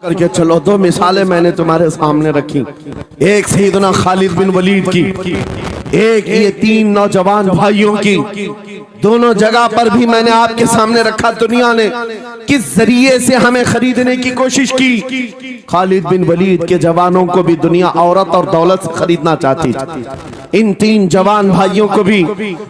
करके चलो। दो मिसालें मैंने तुम्हारे सामने रखी, एक सैयदना खालिद बिन वलीद की, एक ये तीन नौजवान भाइयों की। दोनों जगह पर भी मैंने आपके सामने रखा दुनिया ने किस जरिए से हमें खरीदने की कोशिश की। खालिद बिन वलीद के जवानों को भी दुनिया औरत और दौलत से खरीदना चाहती थी। इन तीन जवान भाइयों को भी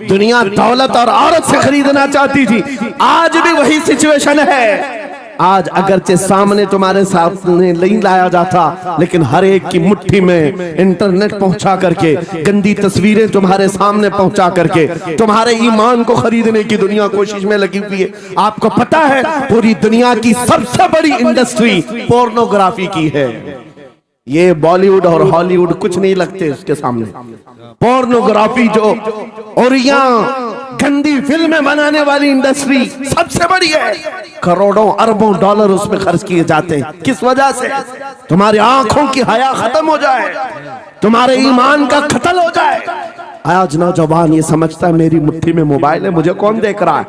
दुनिया दौलत और औरत से खरीदना चाहती थी। आज भी वही सिचुएशन है। आज अगरचे सामने तुम्हारे सामने नहीं लाया जाता, लेकिन हर एक की मुट्ठी में इंटरनेट पहुंचा करके, गंदी तस्वीरें तुम्हारे सामने पहुंचा करके तुम्हारे ईमान को खरीदने की दुनिया कोशिश में लगी हुई है। आपको पता है पूरी दुनिया की सबसे बड़ी इंडस्ट्री पोर्नोग्राफी की है। ये बॉलीवुड और हॉलीवुड कुछ नहीं लगते उसके सामने। पोर्नोग्राफी जो और यहाँ गंदी फिल्में बनाने वाली इंडस्ट्री सबसे बड़ी है। करोड़ों अरबों डॉलर उसमें खर्च किए जाते हैं। किस वजह से? तुम्हारी आंखों की हया खत्म हो जाए, तुम्हारे ईमान का कत्ल हो जाए। आज नौजवान ये समझता है मेरी मुट्ठी में मोबाइल है, मुझे कौन देख रहा है।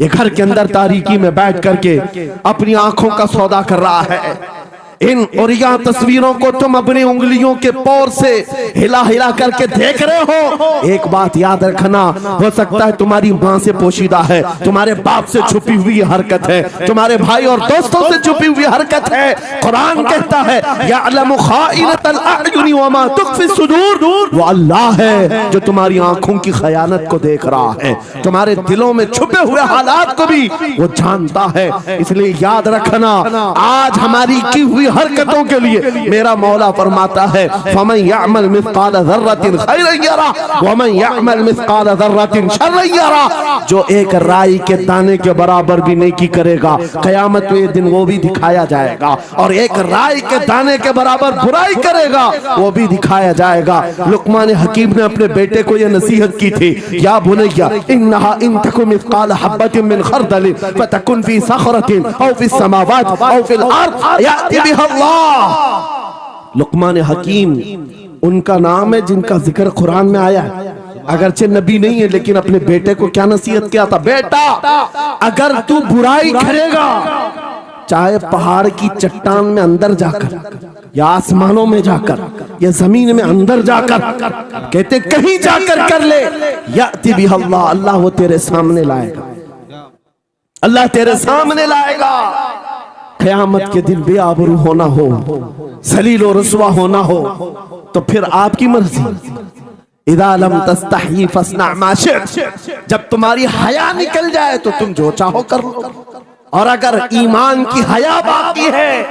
ये घर के अंदर तारीकी में बैठ करके अपनी आंखों का सौदा कर रहा है। इन और यहाँ तस्वीरों को तुम अपनी उंगलियों के पौर से हिला हिला करके देख रहे हो। एक बात याद रखना, हो सकता है तुम्हारी माँ से पोशीदा है, तुम्हारे बाप से छुपी हुई हरकत है, तुम्हारे भाई और दोस्तों से छुपी हुई हरकत है। कुरान कहता है यअलमु खाइनतल अयुनि वमा तुख्फी सुदूर, वो अल्लाह है जो तुम्हारी आंखों की खयानत को देख रहा है, तुम्हारे दिलों में छुपे हुए हालात को भी वो जानता है। इसलिए याद रखना, आज हमारी की हुई हरकतों के लिए मेरा मौला फरमाता है फमन यअमल मिस्काल ज़र्रतिन खैरन यरा वमन यअमल मिस्काल ज़र्रतिन शर्रन यरा। जो एक राई के दाने के बराबर भी नेकी करेगा, क़यामत के दिन वो भी दिखाया जाएगा, और एक राई के दाने के बराबर बुराई करेगा वो भी दिखाया जाएगा। लुक़मान हकीम ने अपने बेटे को ये नसीहत की थी, या बुनय्या इन्नहा इन तकु मिस्काल हब्बतिन मिन खरदलिन फतकुन फी सखरतिन औ फी समावात औ फिल अर्द याति बिहा अल्लाह। लुक़मान हकीम उनका नाम है जिनका जिक्र कुरान में आया है। अगरचे नबी नहीं है, लेकिन अपने बेटे को क्या नसीहत किया था, बेटा अगर तू बुराई करेगा, चाहे पहाड़ की चट्टान में अंदर जाकर या आसमानों में जाकर या जमीन में अंदर जाकर, कहते कहीं जाकर कर ले, याति बिहा अल्लाह, अल्लाह वो तेरे सामने लाएगा, अल्लाह तेरे सामने लाएगा। क़यामत के दिन बेआबरू होना हो, ज़लील और रुस्वा होना हो, तो फिर आपकी मर्जी। इज़ा लम तस्तही फस्ना मा शि'त, जब तुम्हारी हया निकल जाए तो तुम जो चाहो कर लो। और अगर ईमान की हया बाकी है,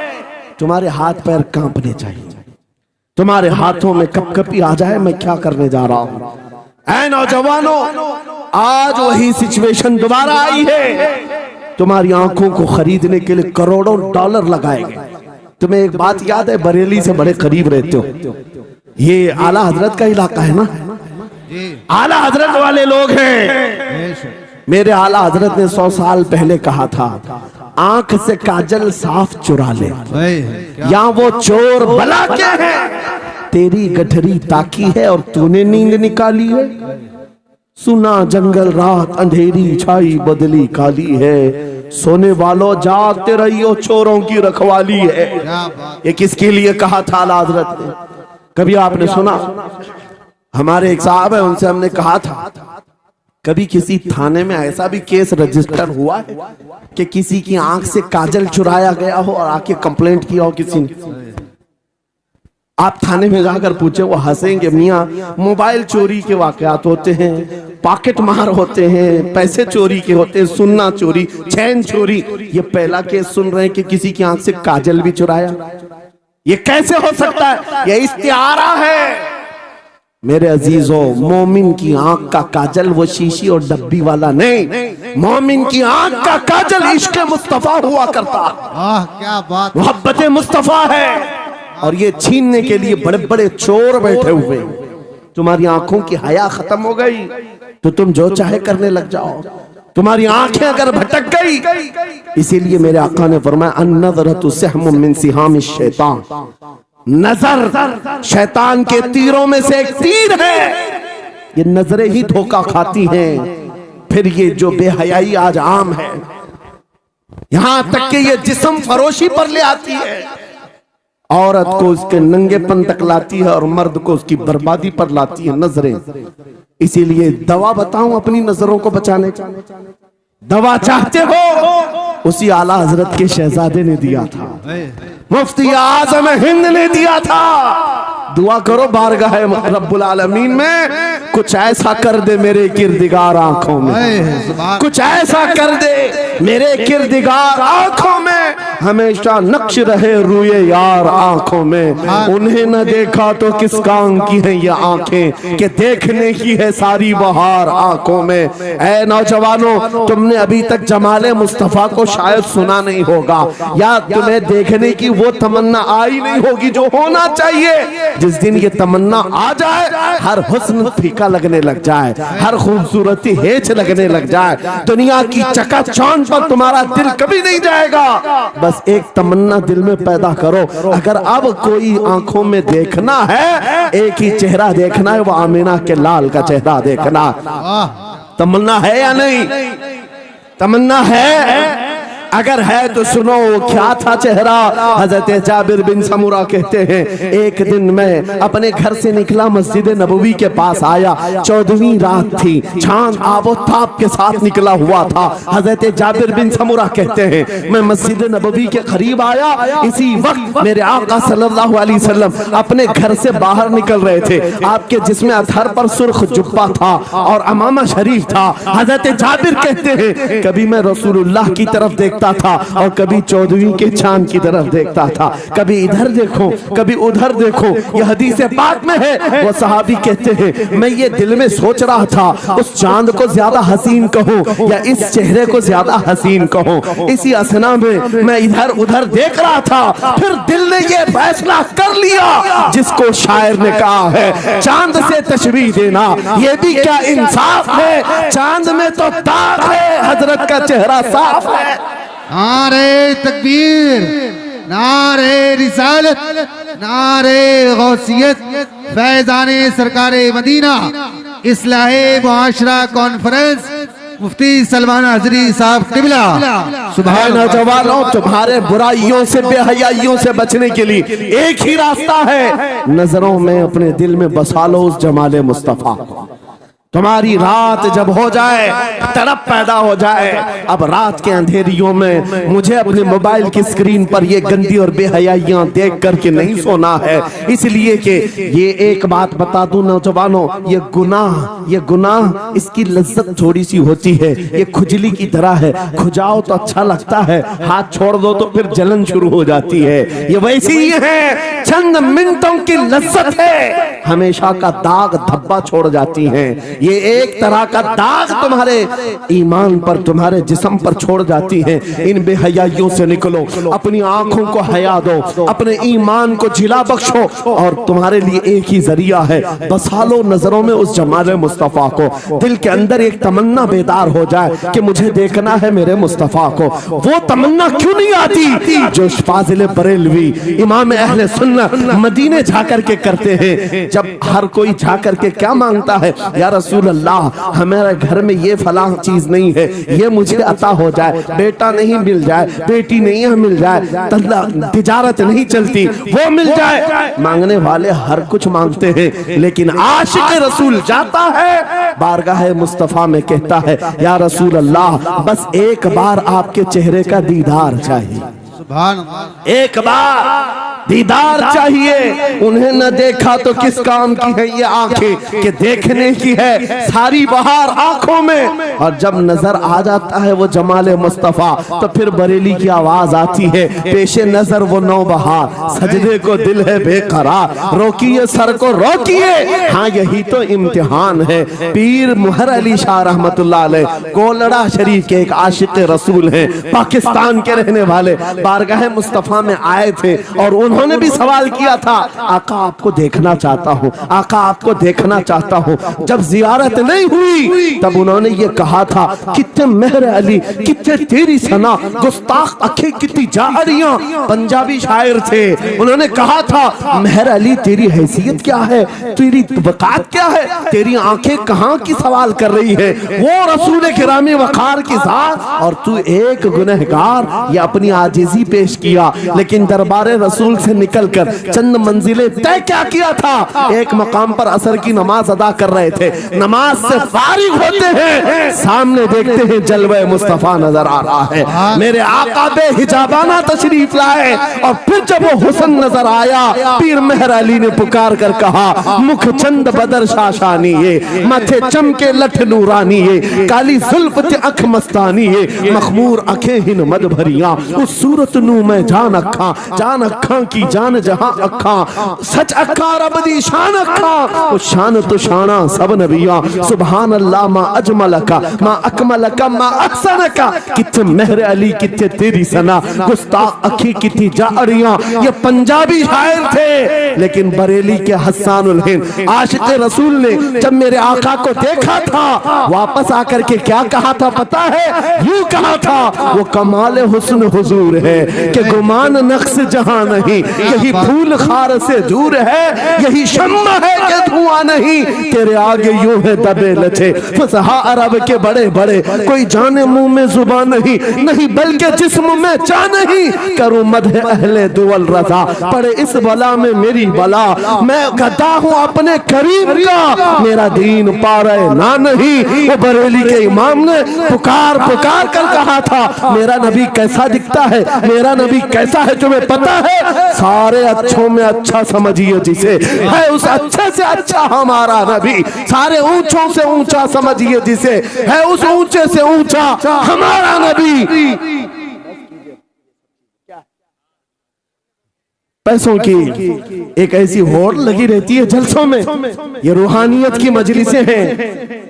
तुम्हारे हाथ पैर कांपने चाहिए, तुम्हारे हाथों में कपकपी आ जाए मैं क्या करने जा रहा हूं। ऐ नौजवानों, आज वही सिचुएशन दोबारा आई है। तुम्हारी आंखों को खरीदने के लिए करोड़ों डॉलर लगाए गए। तुम्हें एक बात याद है, बरेली से बड़े करीब रहते हो, ये आला हजरत का इलाका है ना, आला हजरत वाले लोग हैं। मेरे आला हजरत ने 100 साल पहले कहा था, आंख से काजल साफ चुरा ले, या वो चोर बला के है, तेरी गठरी ताकी है और तूने नींद निकाली है। सुना जंगल रात अंधेरी छाई बदली काली है, सोने वालों जागते रहियो चोरों की रखवाली है। ये किसके लिए कहा था आला हज़रत ने? कभी आपने सुना? हमारे एक साहब है, उनसे हमने कहा था कभी किसी थाने में ऐसा भी केस रजिस्टर हुआ है कि किसी की आंख से काजल चुराया गया हो और आके कंप्लेंट किया हो किसी ने? आप थाने में जाकर पूछे, वो हंसेंगे। मियाँ मोबाइल चोरी के वाकयात होते हैं, पॉकेट मार होते हैं, पैसे चोरी के होते हैं, सुन्ना चोरी, चैन चोरी। ये पहला केस सुन रहे हैं कि किसी की आंख से काजल भी चुराया। ये कैसे हो सकता है? ये इस्तिआरा है। मेरे अजीजों, मोमिन की आंख का काजल वो शीशी और डब्बी वाला नहीं, मोमिन की आंख का काजल इश्क मुस्तफा हुआ करता। क्या बात, मोहब्बत मुस्तफा है। और ये छीनने के लिए बड़े बड़े चोर बैठे हुए। तुम्हारी आंखों की हया खत्म हो गई तो तुम जो चाहे करने लग जाओ। तुम्हारी आंखें अगर भटक गई, इसीलिए मेरे आका ने फरमाया अन-नज़रतु सहमुम मिन सिहामिश शैतान, नजर शैतान के तीरों में से एक तीर है। ये नजरें ही धोखा खाती हैं। फिर ये जो बेहयाई आज आम है, यहां तक कि ये जिस्म फरोशी पर ले आती है, औरत को उसके नंगेपन तक लाती है और मर्द को उसकी बर्बादी पर लाती है नजरें। इसीलिए दवा बताऊं अपनी नजरों को बचाने का, दवा चाहते हो उसी आला हजरत के शहजादे ने दिया था, मुफ्ती आजम हिंद ने दिया था। दुआ करो बारगाह रब्बुल आलमीन में कुछ ऐसा कर दे मेरे किरदिगार आंखों में, कुछ ऐसा कर दे मेरे किरदिगार आंखों में, हमेशा नक्श रहे रूए यार आंखों में। उन्हें न देखा तो किस काम की है ये आंखें कि देखने की है सारी बहार आंखों में। ऐ नौजवानों, तुमने अभी तक जमाले मुस्तफा को शायद सुना नहीं होगा, या तुम्हें देखने की वो तमन्ना आई नहीं होगी जो होना चाहिए। जिस दिन ये तमन्ना आ जाए, हर हुस्न फीका लगने लग जाए, हर खूबसूरती हेच लगने लग जाए, दुनिया की चकाचौंध पर तुम्हारा दिल कभी नहीं जाएगा। बस एक तमन्ना दिल में पैदा करो, अगर अब कोई आंखों में देखना है, एक ही चेहरा देखना है, वो आमीना के लाल का चेहरा देखना। तमन्ना है या नहीं? तमन्ना है? अगर है तो सुनो क्या था चेहरा। हजरत जाबिर बिन समुरा कहते हैं, एक दिन मैं अपने घर से निकला, मस्जिद नबवी के पास आया, 14वीं रात थी, चांद आबोताब के साथ निकला हुआ था। हजरत जाबिर बिन समुरा कहते हैं, मैं मस्जिद नबवी के करीब आया, इसी वक्त मेरे आका सल्लल्लाहु अलैहि वसल्लम अपने घर से बाहर निकल रहे थे। आपके जिस्म अतहर पर सुर्ख जुब्बा था और अमामा शरीफ था। हजरत जाबिर कहते हैं, कभी मैं रसूलुल्लाह की तरफ देखता था और कभी 14वीं के चांद की तरफ देखता था, कभी इधर देखो कभी उधर देखो। यह हदीस पाक में है। वो सहाबी कहते हैं, मैं ये दिल में सोच रहा था, उस चांद को ज्यादा हसीन कहूं या इस चेहरे को ज्यादा हसीन कहूं। इसी असना में मैं इधर उधर देख रहा था, फिर दिल ने ये फैसला कर लिया जिसको शायर ने कहा है, चांद से तशबीह देना ये भी क्या इंसाफ है, चांद में तो दाग है, हजरत का चेहरा साफ है। नारे तकबीर, नारे रिसालत, नारे गौसियत, फैज़ाने सरकारे मदीना, इस्लाहे मुआशरा कॉन्फ्रेंस, मुफ्ती सलमान हजरी साहब किबला। सुबह नौजवानों, तुम्हारे बुराइयों से बेहयाइयों से बचने के लिए एक ही रास्ता है, नजरों में अपने दिल में बसा लो उस जमाले मुस्तफा को। तुम्हारी रात जब हो जाए, तड़प पैदा हो जाए, अब रात के अंधेरियों में मुझे अपने मोबाइल की स्क्रीन पर ये गंदी और बेहयाइयां देख करके नहीं सोना है। इसलिए कि ये एक बात बता दूं नौजवानों, ये गुनाह इसकी लज्जत थोड़ी सी होती है, ये खुजली की तरह है, खुजाओ तो अच्छा लगता है, हाथ छोड़ दो तो फिर जलन शुरू हो जाती है। ये वैसी ही है, चंद मिनटों की लज्जत है, हमेशा का दाग धब्बा छोड़ जाती है। ये एक तरह का दाग तुम्हारे ईमान पर, तुम्हारे जिस्म पर छोड़ जाती है। इन बेहयाइयों से निकलो, अपनी आंखों को हया दो, अपने ईमान को जिला बख्शो, और तुम्हारे लिए एक ही जरिया है, बसा लो नजरों में उस जमाले मुस्तफा को। दिल के अंदर एक तमन्ना बेदार हो जाए कि मुझे देखना है मेरे मुस्तफा को। वो तमन्ना क्यों नहीं आती जो फाजिल बरेलवी इमाम अहले सुन्नत मदीने जाकर के करते हैं। जब हर कोई जाकर के क्या मांगता है, या रसूल अल्लाह हमारे घर में ये फलां चीज नहीं है, ये मुझे अता हो जाए, बेटा नहीं मिल जाए, बेटी नहीं मिल जाए, तिजारत नहीं चलती, वो मिल जाए। मांगने वाले हर कुछ मांगते हैं, लेकिन आशिक रसूल जाता है बारगाह मुस्तफा में, कहता है या रसूल अल्लाह बस एक बार आपके चेहरे का दीदार चाहिए, एक बार दीदार चाहिए। उन्हें न देखा तो किस काम की है ये आंखें कि देखने की है सारी बहार आंखों में। और जब नजर आ जाता है वो जमाले मुस्तफा, तो फिर बरेली की आवाज आती है, पेशे नजर वो नौबहार, सजदे को दिल है बेकरार, रोकिए सर को रोकिए, हाँ यही तो इम्तिहान है। पीर मुहर अली शाह रहमतुल्लाह अलैह कोलड़ा शरीफ के एक आशिक रसूल हैं, पाकिस्तान के रहने वाले, बारगाह मुस्तफा में आए थे और उन्होंने उन्होंने भी सवाल किया था, आका आपको देखना चाहता हूँ, आका आपको देखना चाहता हूँ। जब जियारत नहीं हुई तब उन्होंने ये कहा था, कितने मेहर अली, कितने तेरी सना, गुस्ताख अखे कितनी जारियां। पंजाबी शायर थे, उन्होंने कहा था, मेहर अली तेरी हैसियत क्या है, तेरी वकात क्या है, तेरी आंखें कहाँ की सवाल कर रही है, वो रसूल किरामी वकार की जात और तू एक गुनहगार। ये अपनी आजिजी पेश किया, लेकिन दरबारे रसूल से निकलकर चंद मंजिलें तय क्या किया था। एक मकाम पर असर की नमाज अदा कर रहे थे, नमाज से फारिग होते हैं, सामने देखते हैं जलवे मुस्तफा नजर आ रहा है। मेरे आका बेहिजाबाना तशरीफ लाए और फिर जब वो हुस्न नजर आया, पीर मेहर अली ने पुकार कर कहा, मुख चंद बदर शाशानी ये, माथे चमके लठ नूरानी ये, काली जुल्फ ते अख मस्तानी ये, मखमूर अखे हिन मद भरिया, उस सूरत नू मैं जान अखा की जान जहां अखा, सच अखा रब दी शान अखा, उस शान तो शाना सब नबिया, सुभान अल्लाह मा अजमल का मा अकमल का मा अहसन का, कितने मेहर अली कितने तेरी सना, गुस्ताख अखी कितनी जारियां। ये पंजाबी शायर थे, लेकिन बरेली के हस्सानुल हिंद आशिक रसूल ने जब मेरे आका को देखा था, वापस आकर के क्या कहा था पता है, यूं कहा था, वो कमाल हुस्न हुजूर है कि गुमान नक्श जहां नहीं, यही फूल खार से दूर है, यही शम्मा है कि धुआं नहीं, तेरे आगे यूं है दबे लचे फसहा अरब के बड़े बड़े, कोई जाने मुंह में जुबान नहीं, नहीं बल्कि जिस्म में जा नहीं, करूं मदह अहले दुवल रजा, पड़े इस बला में मेरी बला, मैं गदा हूं अपने करीम का, मेरा दीन पा रहे ना नहीं। वो बरेली के इमाम ने पुकार पुकार कर कहा था, मेरा नबी कैसा दिखता है, मेरा नबी कैसा है तुम्हें पता है, सारे अच्छों में अच्छा समझिए जिसे, है उस अच्छे से अच्छा हमारा नबी, सारे ऊंचों से ऊंचा समझिए जिसे, है उस ऊंचे से ऊंचा हमारा नबी। पैसों की एक ऐसी होड़ लगी रहती है जलसों में, ये रूहानियत की मजलिसें हैं,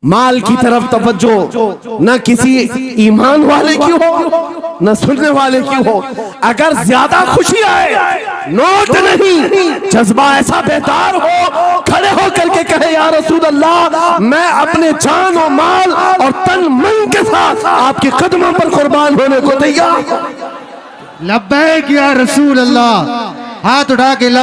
माल की तरफ तवज्जो न किसी ईमान वाले की हो न सुनने वाले की हो। अगर ज्यादा खुशी आए, नोट नहीं, जज्बा ऐसा बेदार हो, खड़े हो करके कहे, या रसूल अल्लाह, मैं अपने जान और माल और तन मन के साथ आपके कदमों पर कुर्बान होने को तैयार। लब्बैक या रसूल अल्लाह, हाथ उठा के लब